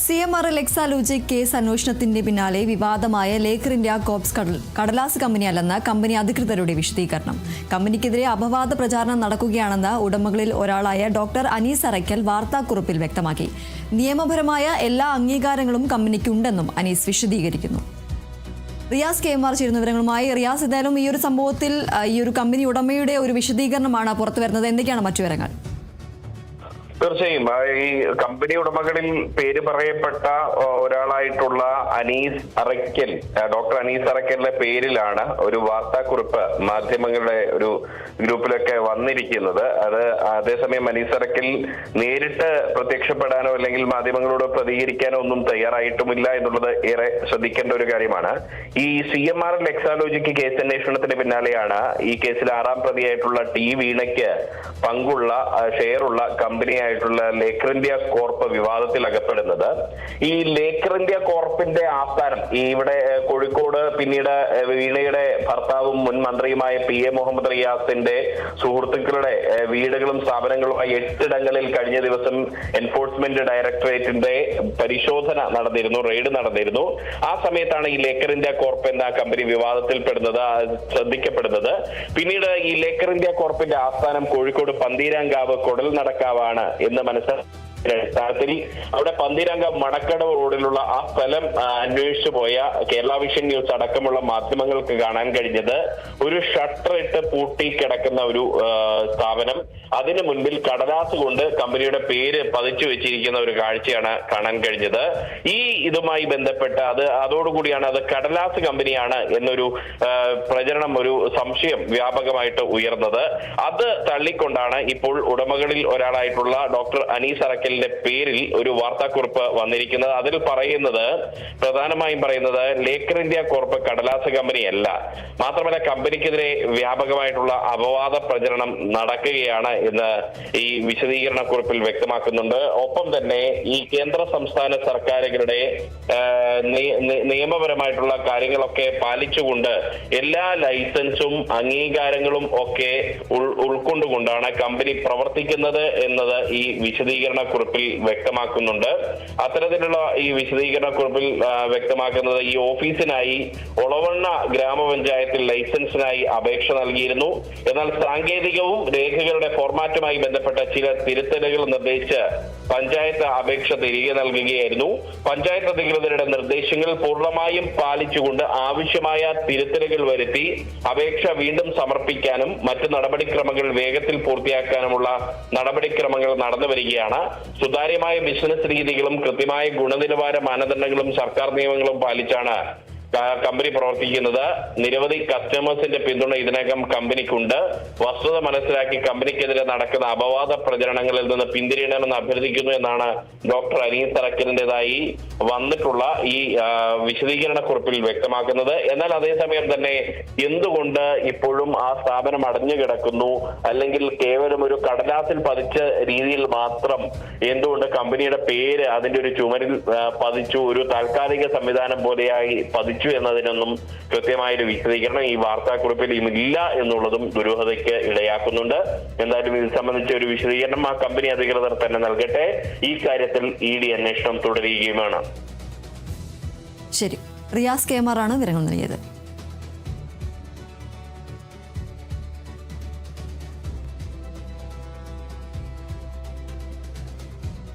CMRL Exalogic case അന്വേഷണത്തിന്റെ പിന്നാലെ വിവാദമായ ലേക്കർ ഇന്ത്യ കോർപ്സ് കടലാസ് കമ്പനിയല്ലെന്ന് കമ്പനി അധികൃതരുടെ വിശദീകരണം. കമ്പനിക്കെതിരെ അപവാദ പ്രചാരണം നടക്കുകയാണെന്ന് ഉടമകളിൽ ഒരാളായ ഡോക്ടർ അനീസ് അറയ്ക്കൽ വാർത്താക്കുറിപ്പിൽ വ്യക്തമാക്കി. നിയമപരമായ എല്ലാ അംഗീകാരങ്ങളും കമ്പനിക്കുണ്ടെന്നും അനീസ് വിശദീകരിക്കുന്നു. റിയാസ് KMR ചേരുന്ന വിവരങ്ങളുമായി. റിയാസ്, ഏതായാലും ഈ ഒരു സംഭവത്തിൽ ഈ ഒരു കമ്പനി ഉടമയുടെ ഒരു വിശദീകരണമാണ് പുറത്തു വരുന്നത്. എന്തൊക്കെയാണ് മറ്റു വിവരങ്ങൾ? തീർച്ചയായും ഈ കമ്പനി ഉടമകളിൽ പേര് പറയപ്പെട്ട ഒരാളായിട്ടുള്ള അനീസ് അറയ്ക്കൽ, ഡോക്ടർ അനീസ് അറയ്ക്കലിന്റെ പേരിലാണ് ഒരു വാർത്താക്കുറിപ്പ് മാധ്യമങ്ങളുടെ ഒരു ഗ്രൂപ്പിലൊക്കെ വന്നിരിക്കുന്നത്. അത് അതേസമയം അനീസ് അറയ്ക്കൽ നേരിട്ട് പ്രത്യക്ഷപ്പെടാനോ അല്ലെങ്കിൽ മാധ്യമങ്ങളോട് പ്രതികരിക്കാനോ ഒന്നും തയ്യാറായിട്ടുമില്ല എന്നുള്ളത് ഏറെ ശ്രദ്ധിക്കേണ്ട ഒരു കാര്യമാണ്. ഈ CMRL എക്സാലോജിക് കേസ് അന്വേഷണത്തിന് പിന്നാലെയാണ് ഈ കേസിൽ 6ാം പ്രതിയായിട്ടുള്ള ടി വീണയ്ക്ക് പങ്കുള്ള ഷെയറുള്ള കമ്പനിയായിട്ടുള്ള ലേക്കർ ഇന്ത്യ കോർപ്പ് വിവാദത്തിൽ അകപ്പെടുന്നത്. ഈ ലേക്കർ ഇന്ത്യ കോർപ്പിന്റെ ആസ്ഥാനം ഇവിടെ കോഴിക്കോട്, പിന്നീട് വീണയുടെ ഭർത്താവും മുൻ മന്ത്രിയുമായ PA മുഹമ്മദ് റിയാസിന്റെ സുഹൃത്തുക്കളുടെ വീടുകളും സ്ഥാപനങ്ങളുമായി 8 ഇടങ്ങളിൽ കഴിഞ്ഞ ദിവസം എൻഫോഴ്സ്മെന്റ് ഡയറക്ടറേറ്റിന്റെ പരിശോധന നടന്നിരുന്നു, റെയ്ഡ് നടന്നിരുന്നു. ആ സമയത്താണ് ഈ ലേക്കർ ഇന്ത്യ കോർപ്പ് എന്ന കമ്പനി വിവാദത്തിൽപ്പെടുന്നത്, ശ്രദ്ധിക്കപ്പെടുന്നത്. പിന്നീട് ഈ ലേക്കർ ഇന്ത്യ കോർപ്പിന്റെ ആസ്ഥാനം കോഴിക്കോട് പന്തീരാങ്കാവ് കൊടൽ നടക്കാവാണ് എന്ന് അടിസ്ഥാനത്തിൽ അവിടെ പന്തീരാങ്കാവ് മണക്കടവ് റോഡിലുള്ള ആ സ്ഥലം അന്വേഷിച്ചു പോയ കേരള വിഷൻ ന്യൂസ് അടക്കമുള്ള മാധ്യമങ്ങൾക്ക് കാണാൻ കഴിഞ്ഞത് ഒരു ഷട്ടർ ഇട്ട് പൂട്ടി കിടക്കുന്ന ഒരു സ്ഥാപനം, അതിനു മുൻപിൽ കടലാസ് കൊണ്ട് കമ്പനിയുടെ പേര് പതിച്ചു വെച്ചിരിക്കുന്ന ഒരു കാഴ്ചയാണ് കാണാൻ കഴിഞ്ഞത്. ഈ ഇതുമായി ബന്ധപ്പെട്ട് അതോടുകൂടിയാണ് അത് കടലാസ് കമ്പനിയാണ് എന്നൊരു പ്രചരണം, ഒരു സംശയം വ്യാപകമായിട്ട് ഉയർന്നത്. അത് തള്ളിക്കൊണ്ടാണ് ഇപ്പോൾ ഉടമകളിൽ ഒരാളായിട്ടുള്ള ഡോക്ടർ അനീസ് അറയ്ക്കലിന്റെ പേരിൽ ഒരു വാർത്താക്കുറിപ്പ് വന്നിരിക്കുന്നത്. അതിൽ പ്രധാനമായും പറയുന്നത് ലേക്കർ ഇന്ത്യ കോർപ്പ് കടലാസ് കമ്പനിയല്ല, മാത്രമല്ല കമ്പനിക്കെതിരെ വ്യാപകമായിട്ടുള്ള അപവാദ പ്രചരണം നടക്കുകയാണ് എന്ന് ഈ വിശദീകരണ കുറിപ്പിൽ വ്യക്തമാക്കുന്നുണ്ട്. ഒപ്പം തന്നെ ഈ കേന്ദ്ര സംസ്ഥാന സർക്കാരുകളുടെ നിയമപരമായിട്ടുള്ള കാര്യങ്ങളൊക്കെ പാലിച്ചുകൊണ്ട് എല്ലാ ലൈസൻസും അംഗീകാരങ്ങളും ഒക്കെ ഉൾക്കൊണ്ടുകൊണ്ടാണ് കമ്പനി പ്രവർത്തിക്കുന്നത് എന്നത് ഈ വിശദീകരണ കുറിപ്പിൽ വ്യക്തമാക്കുന്നുണ്ട്. അത്തരത്തിലുള്ള ഈ വിശദീകരണ കുറിപ്പിൽ വ്യക്തമാക്കുന്നത് ഈ ഓഫീസിനായി ഒളവണ്ണ ഗ്രാമപഞ്ചായത്തിൽ ലൈസൻസിനായി അപേക്ഷ നൽകിയിരുന്നു. എന്നാൽ സാങ്കേതികവും രേഖകളുടെ ഫോർമാറ്റുമായി ബന്ധപ്പെട്ട ചില തിരുത്തലുകൾ നിർദ്ദേശിച്ച് പഞ്ചായത്ത് അപേക്ഷ തിരികെ നൽകുകയായിരുന്നു. പഞ്ചായത്ത് അധികൃതരുടെ നിർദ്ദേശങ്ങൾ പൂർണ്ണമായും പാലിച്ചുകൊണ്ട് ആവശ്യമായ തിരുത്തലുകൾ വരുത്തി അപേക്ഷ വീണ്ടും സമർപ്പിക്കാനും മറ്റു നടപടിക്രമങ്ങൾ വേഗത്തിൽ പൂർത്തിയാക്കാനുമുള്ള നടപടിക്രമങ്ങൾ നടന്നു വരികയാണ്. സുതാര്യമായ ബിസിനസ് രീതികളും കൃത്യമായ ഗുണനിലവാര മാനദണ്ഡങ്ങളും സർക്കാർ നിയമങ്ങളും പാലിച്ചാണ് കമ്പനി പ്രവർത്തിക്കുന്നത്. നിരവധി കസ്റ്റമേഴ്സിന്റെ പിന്തുണ ഇതിനകം കമ്പനിക്കുണ്ട്. വസ്തുത മനസ്സിലാക്കി കമ്പനിക്കെതിരെ നടക്കുന്ന അപവാദ പ്രചരണങ്ങളിൽ നിന്ന് പിന്തിരിയണമെന്ന് അഭ്യർത്ഥിക്കുന്നു എന്നാണ് ഡോക്ടർ അനീസ് അറയ്ക്കലിന്റേതായി വന്നിട്ടുള്ള ഈ വിശദീകരണ കുറിപ്പിൽ വ്യക്തമാക്കുന്നത്. എന്നാൽ അതേസമയം തന്നെ എന്തുകൊണ്ട് ഇപ്പോഴും ആ സ്ഥാപനം അടഞ്ഞു കിടക്കുന്നു, അല്ലെങ്കിൽ കേവലം ഒരു കടലാസിൽ പതിച്ച രീതിയിൽ മാത്രം എന്തുകൊണ്ട് കമ്പനിയുടെ പേര് അതിന്റെ ഒരു ചുമരിൽ പതിച്ചു, ഒരു താൽക്കാലിക സംവിധാനം പോലെയായി പതിച്ചു എന്നതിനൊന്നും കൃത്യമായൊരു വിശദീകരണം ഈ വാർത്താക്കുറിപ്പിൽ ഇല്ല എന്നുള്ളതും ദുരൂഹതയ്ക്ക് ഇടയാക്കുന്നുണ്ട്. എന്തായാലും ഇത് സംബന്ധിച്ച ഒരു വിശദീകരണം ആ കമ്പനി അധികൃതർ തന്നെ നൽകട്ടെ. ഈ കാര്യത്തിൽ ED അന്വേഷണം തുടരുകയുമാണ്. ശരി, റിയാസ് KMR ആണ് വിവരങ്ങൾ നൽകിയത്.